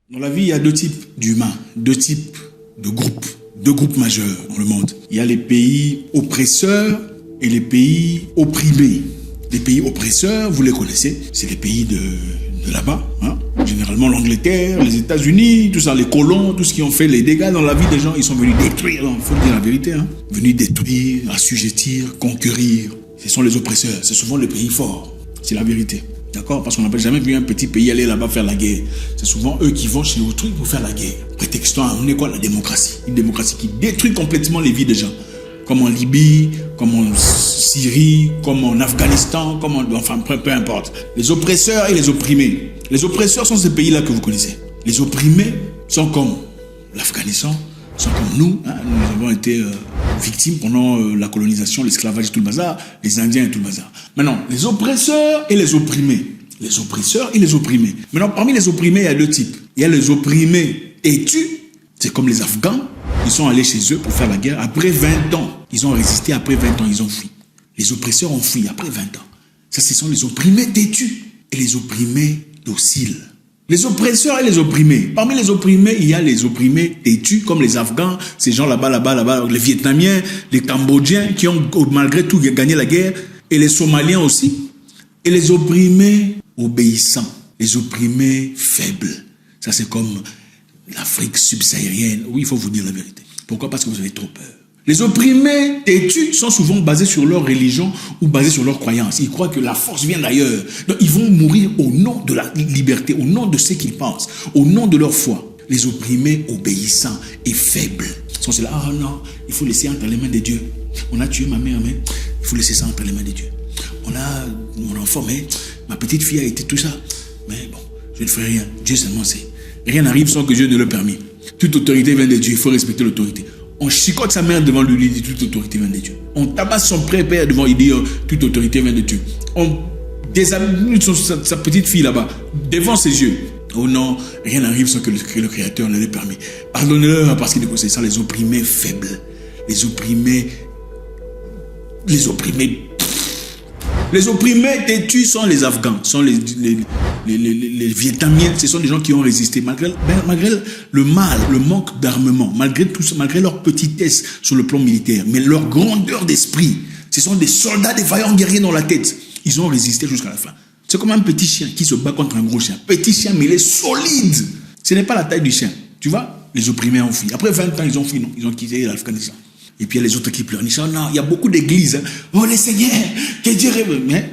Dans la vie, il y a deux types d'humains, deux types de groupes, deux groupes majeurs dans le monde. Il y a les pays oppresseurs et les pays opprimés. Les pays oppresseurs, vous les connaissez, c'est les pays de là-bas, hein. Généralement l'Angleterre, les États-Unis, tout ça, les colons, tout ce qui ont fait les dégâts dans la vie des gens, ils sont venus détruire, il faut dire la vérité, hein. Venus détruire, assujettir, conquérir. Ce sont les oppresseurs, c'est souvent les pays forts, c'est la vérité. D'accord? Parce qu'on n'a jamais vu un petit pays aller là-bas faire la guerre. C'est souvent eux qui vont chez autrui pour faire la guerre. Prétextant, on est quoi? La démocratie. Une démocratie qui détruit complètement les vies des gens. Comme en Libye, comme en Syrie, comme en Afghanistan, comme en... Enfin, peu importe. Les oppresseurs et les opprimés. Les oppresseurs sont ces pays-là que vous connaissez. Les opprimés sont comme l'Afghanistan, sont comme nous. Hein. Nous avons été victimes pendant la colonisation, l'esclavage et tout le bazar, les Indiens et tout le bazar. Maintenant, les oppresseurs et les opprimés. Les oppresseurs et les opprimés. Maintenant, parmi les opprimés, il y a deux types. Il y a les opprimés têtus, c'est comme les Afghans. Ils sont allés chez eux pour faire la guerre. Après 20 ans, ils ont résisté. Après 20 ans, ils ont fui. Les oppresseurs ont fui après 20 ans. Ça, ce sont les opprimés têtus et les opprimés dociles. Les oppresseurs et les opprimés. Parmi les opprimés, il y a les opprimés têtus, comme les Afghans, ces gens là-bas, les Vietnamiens, les Cambodgiens qui ont malgré tout gagné la guerre, et les Somaliens aussi. Et les opprimés obéissants, les opprimés faibles. Ça, c'est comme l'Afrique subsaharienne. Oui, il faut vous dire la vérité. Pourquoi? Parce que vous avez trop peur. Les opprimés têtus sont souvent basés sur leur religion ou basés sur leurs croyances. Ils croient que la force vient d'ailleurs. Donc, ils vont mourir au nom de la liberté, au nom de ce qu'ils pensent, au nom de leur foi. Les opprimés obéissants et faibles sont ceux-là. Ah non, il faut laisser entre les mains de Dieu. On a tué ma mère, mais il faut laisser ça entre les mains de Dieu. On a mon enfant, mais ma petite fille a été tout ça. Mais bon, je ne ferai rien. Dieu seulement sait. Rien n'arrive sans que Dieu ne le permisse. Toute autorité vient de Dieu, il faut respecter l'autorité. On chicote sa mère devant lui, il dit toute autorité vient de Dieu. On tabasse son père devant, il dit toute autorité vient de Dieu. On déshabille sa petite fille là-bas, devant ses yeux. Oh non, rien n'arrive sans que le Créateur ne l'ait permis. Pardonnez-leur parce qu'il est conseillé ça, les opprimés faibles, les opprimés têtus sont les Afghans, sont les Vietnamiens, ce sont des gens qui ont résisté malgré le mal, le manque d'armement, malgré tout ça, malgré leur petitesse sur le plan militaire, mais leur grandeur d'esprit. Ce sont des soldats, des vaillants guerriers dans la tête. Ils ont résisté jusqu'à la fin. C'est comme un petit chien qui se bat contre un gros chien. Petit chien, mais il est solide. Ce n'est pas la taille du chien. Tu vois, les opprimés ont fui. Après 20 ans, ils ont fui, non? Ils ont quitté l'Afghanistan. Et puis il y a les autres qui pleurent. Ils disent, oh non, il y a beaucoup d'églises. Hein. Oh les seigneurs, que Dieu rêve. Mais...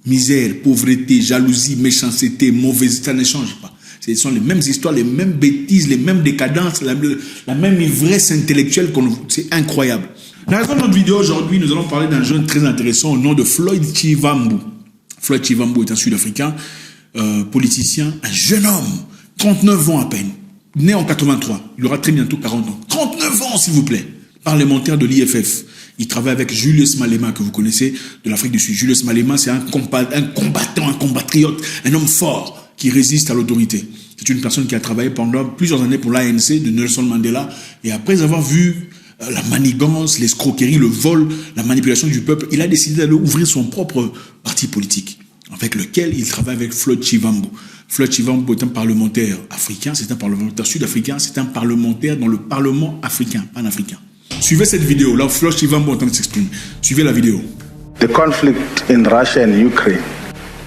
misère, pauvreté, jalousie, méchanceté, mauvaise, ça ne change pas. Ce sont les mêmes histoires, les mêmes bêtises, les mêmes décadences, la même ivresse intellectuelle. C'est incroyable. Dans la raison de notre vidéo aujourd'hui, nous allons parler d'un jeune très intéressant au nom de Floyd Shivambu. Floyd Shivambu est un Sud-Africain, politicien, un jeune homme, 39 ans à peine, né en 83. Il aura très bientôt 40 ans. 39 ans, s'il vous plaît. Parlementaire de l'IFF. Il travaille avec Julius Malema, que vous connaissez, de l'Afrique du Sud. Julius Malema, c'est un combattant, un compatriote, un homme fort qui résiste à l'autorité. C'est une personne qui a travaillé pendant plusieurs années pour l'ANC de Nelson Mandela. Et après avoir vu la manigance, l'escroquerie, le vol, la manipulation du peuple, il a décidé d'aller ouvrir son propre parti politique, avec lequel il travaille avec Floyd Shivambu. Floyd Shivambu est un parlementaire africain, c'est un parlementaire sud-africain, c'est un parlementaire dans le Parlement africain, pan-africain. Suivez cette vidéo, là, Floyd Shivambu est en train de s'exprimer. Suivez la vidéo. The conflict in Russia and Ukraine.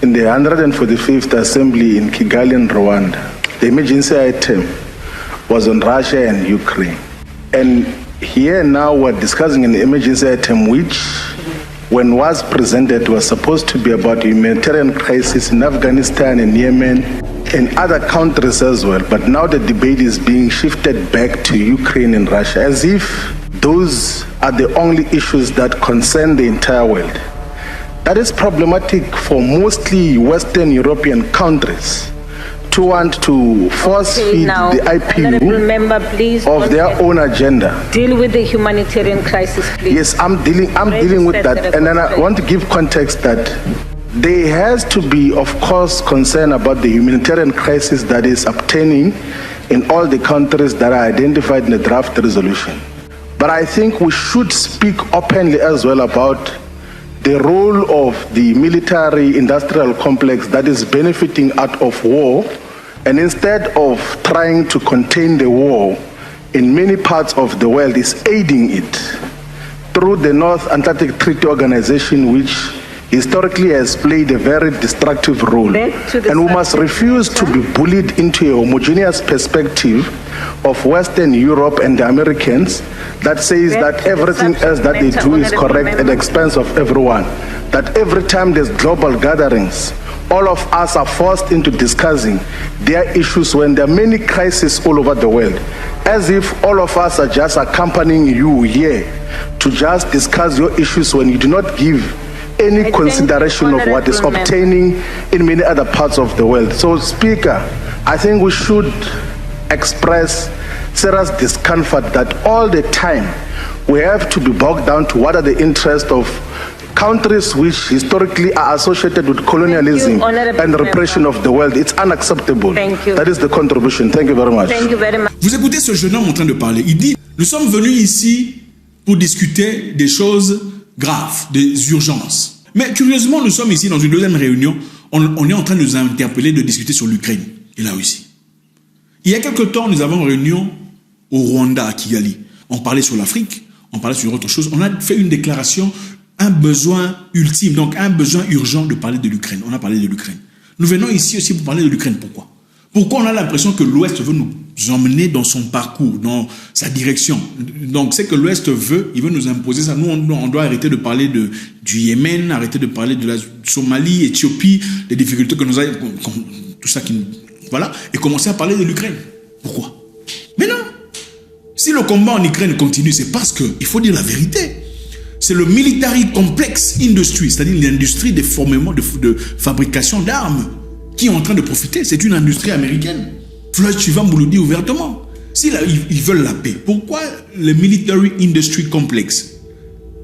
In the 145th Assembly in Kigali, in Rwanda, the emergency item was on Russia and Ukraine. And here now we're discussing an emergency item which, when was presented, was supposed to be about humanitarian crisis in Afghanistan and Yemen and other countries as well. But now the debate is being shifted back to Ukraine and Russia, as if those are the only issues that concern the entire world. That is problematic for mostly Western European countries to want to force feed the IPU member, please, of their own agenda. Deal with the humanitarian crisis, please. Yes, I'm dealing with that. And then I want to give context that there has to be, of course, concern about the humanitarian crisis that is obtaining in all the countries that are identified in the draft resolution. But I think we should speak openly as well about the role of the military-industrial complex that is benefiting out of war, and instead of trying to contain the war in many parts of the world, is aiding it through the North Atlantic Treaty Organization, which historically has played a very destructive role. And we must refuse to be bullied into a homogeneous perspective of Western Europe and the Americans that says that everything else that they do is correct at the expense of everyone. That every time there's global gatherings, all of us are forced into discussing their issues when there are many crises all over the world, as if all of us are just accompanying you here to just discuss your issues when you do not give any consideration of what is obtaining in many other parts of the world. So, Speaker, I think we should express serious discomfort that all the time we have to be bogged down to what are the interests of countries which historically are associated with colonialism and repression of the world. It's unacceptable. Thank you. That is the contribution. Thank you very much. Thank you very much. Vous écoutez ce jeune homme en train de parler. Il dit, nous sommes venus ici pour discuter des choses graves, des urgences. Mais curieusement, nous sommes ici dans une deuxième réunion. On est en train de nous interpeller, de discuter sur l'Ukraine et la Russie. Il y a quelque temps, nous avons une réunion au Rwanda, à Kigali. On parlait sur l'Afrique, on parlait sur autre chose. On a fait une déclaration, un besoin ultime, donc un besoin urgent de parler de l'Ukraine. On a parlé de l'Ukraine. Nous venons ici aussi pour parler de l'Ukraine. Pourquoi? Pourquoi on a l'impression que l'Ouest veut nous emmener dans son parcours, dans sa direction? Donc, c'est que l'Ouest veut, il veut nous imposer ça. Nous, on doit arrêter de parler du Yémen, arrêter de parler de la Somalie, Éthiopie, des difficultés que nous avons, tout ça qui... Voilà, et commencer à parler de l'Ukraine. Pourquoi? Mais non. Si le combat en Ukraine continue, c'est parce que, il faut dire la vérité, c'est le military complex industry, c'est-à-dire l'industrie des formements de fabrication d'armes, qui est en train de profiter. C'est une industrie américaine. Floyd Shivambu le dit ouvertement. Si ils veulent la paix, pourquoi le military industry complex,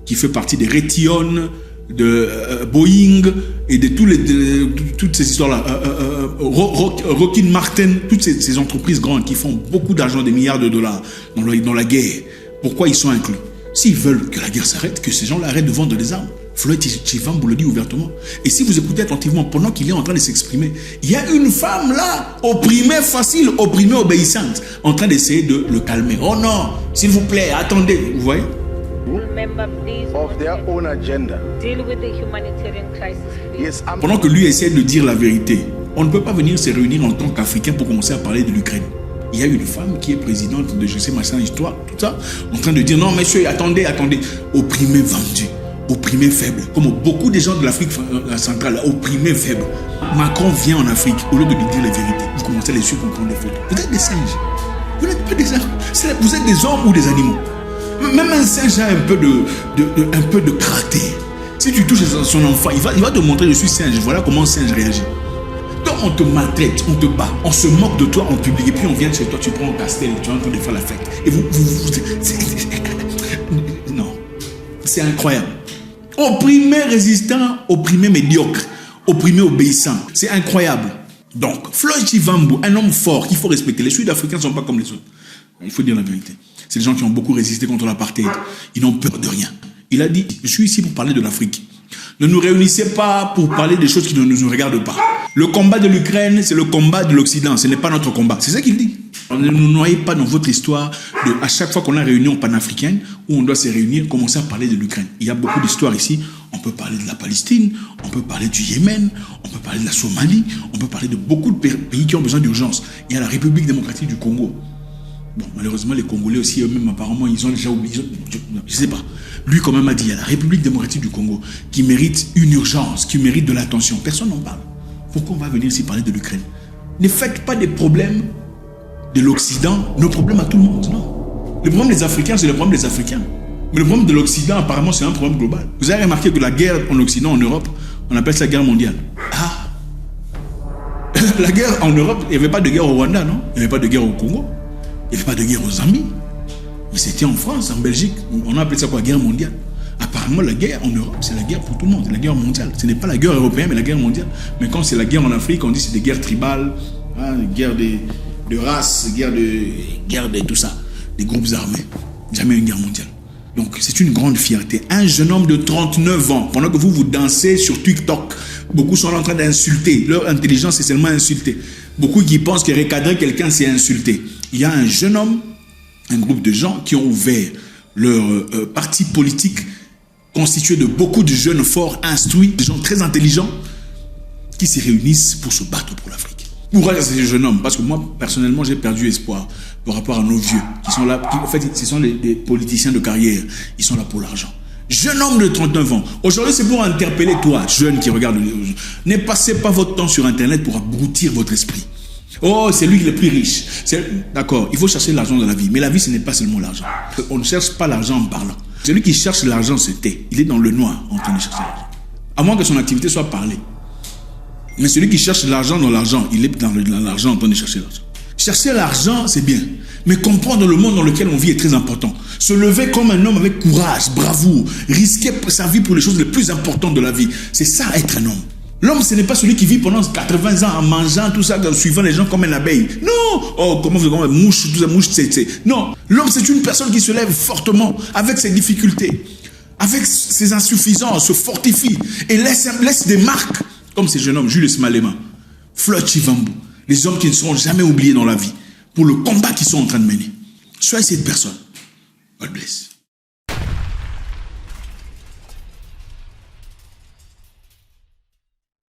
qui fait partie des Raytheon, de Boeing et de toutes ces histoires-là, Lockheed Martin, toutes ces entreprises grandes qui font beaucoup d'argent, des milliards de dollars dans la guerre, pourquoi ils sont inclus? S'ils veulent que la guerre s'arrête, que ces gens-là arrêtent de vendre des armes. Floyd Shivambu le dit ouvertement. Et si vous écoutez attentivement, pendant qu'il est en train de s'exprimer, il y a une femme là, opprimée facile, opprimée obéissante, en train d'essayer de le calmer. Oh non, s'il vous plaît, attendez, vous voyez? Of their own agenda. Deal with the humanitarian crisis, please. Yes, Pendant que lui essaie de dire la vérité, on ne peut pas venir se réunir en tant qu'Africain pour commencer à parler de l'Ukraine. Il y a une femme qui est présidente de je sais machin histoire, tout ça, en train de dire non monsieur, attendez, opprimé vendu, opprimé faible, comme beaucoup de gens de l'Afrique centrale, opprimé faible. Macron vient en Afrique, au lieu de lui dire la vérité, vous commencez à les suivre pour prendre des photos. Vous êtes des singes, vous n'êtes pas des singes, vous êtes des hommes ou des animaux. Même un singe a un peu de caractère. Si tu touches son enfant, il va te montrer je suis singe. Voilà comment un singe réagit. Donc on te maltraite, on te bat, on se moque de toi en public et puis on vient chez toi, tu prends un castel, tu es en train de faire la fête. Et non, c'est incroyable. Opprimé résistant, opprimé médiocre, opprimé obéissant, c'est incroyable. Donc Floyd Shivambu, un homme fort qu'il faut respecter. Les Sud-Africains ne sont pas comme les autres. Il faut dire la vérité. C'est des gens qui ont beaucoup résisté contre l'apartheid. Ils n'ont peur de rien. Il a dit, je suis ici pour parler de l'Afrique. Ne nous réunissez pas pour parler des choses qui ne nous regardent pas. Le combat de l'Ukraine, c'est le combat de l'Occident. Ce n'est pas notre combat. C'est ça qu'il dit. Ne nous noyez pas dans votre histoire à chaque fois qu'on a une réunion panafricaine où on doit se réunir, commencer à parler de l'Ukraine. Il y a beaucoup d'histoires ici. On peut parler de la Palestine, on peut parler du Yémen, on peut parler de la Somalie, on peut parler de beaucoup de pays qui ont besoin d'urgence. Il y a la République démocratique du Congo. Bon, malheureusement, les Congolais aussi, eux-mêmes, apparemment, ils ont déjà oublié. Je ne sais pas. Lui, quand même, a dit, il y a la République démocratique du Congo qui mérite une urgence, qui mérite de l'attention. Personne n'en parle. Pourquoi on va venir ici parler de l'Ukraine? Ne faites pas des problèmes de l'Occident nos problèmes à tout le monde, non. Le problème des Africains, c'est le problème des Africains. Mais le problème de l'Occident, apparemment, c'est un problème global. Vous avez remarqué que la guerre en Occident, en Europe, on appelle ça guerre mondiale. Ah. La guerre en Europe, il n'y avait pas de guerre au Rwanda, non? Il n'y avait pas de guerre au Congo. Il n'y avait pas de guerre aux Zambie. Mais c'était en France, en Belgique. On a appelé ça quoi? Guerre mondiale. Apparemment, la guerre en Europe, c'est la guerre pour tout le monde. C'est la guerre mondiale. Ce n'est pas la guerre européenne, mais la guerre mondiale. Mais quand c'est la guerre en Afrique, on dit que c'est des guerres tribales, hein, guerre de race, guerre de tout ça. Des groupes armés. Jamais une guerre mondiale. Donc, c'est une grande fierté. Un jeune homme de 39 ans, pendant que vous dansez sur TikTok, beaucoup sont en train d'insulter. Leur intelligence, c'est seulement insulter. Beaucoup qui pensent que recadrer quelqu'un, c'est insulter. Il y a un jeune homme, un groupe de gens qui ont ouvert leur parti politique constitué de beaucoup de jeunes forts, instruits, de gens très intelligents, qui se réunissent pour se battre pour l'Afrique. Courage à ces jeunes hommes, parce que moi, personnellement, j'ai perdu espoir par rapport à nos vieux, qui sont là, en fait, ce sont des politiciens de carrière, ils sont là pour l'argent. Jeune homme de 39 ans, aujourd'hui, c'est pour interpeller toi, jeune qui regarde, ne passez pas votre temps sur Internet pour abrutir votre esprit. Oh, c'est lui qui est le plus riche. D'accord, il faut chercher l'argent dans la vie, mais la vie, ce n'est pas seulement l'argent. On ne cherche pas l'argent en parlant. Celui qui cherche l'argent se tait, il est dans le noir en train de chercher l'argent. À moins que son activité soit parler. Mais celui qui cherche l'argent dans l'argent, il est dans l'argent en train de chercher l'argent. Chercher l'argent, c'est bien. Mais comprendre le monde dans lequel on vit est très important. Se lever comme un homme avec courage, bravoure, risquer sa vie pour les choses les plus importantes de la vie. C'est ça, être un homme. L'homme, ce n'est pas celui qui vit pendant 80 ans en mangeant tout ça, en suivant les gens comme une abeille. Non! Oh, comment vous dites, mouche, tout ça, mouche, c'est. Non! L'homme, c'est une personne qui se lève fortement, avec ses difficultés, avec ses insuffisances, se fortifie et laisse des marques. Comme ces jeunes hommes, Julius Malema, Floyd Shivambu, les hommes qui ne seront jamais oubliés dans la vie, pour le combat qu'ils sont en train de mener. Soyez cette personne. God bless.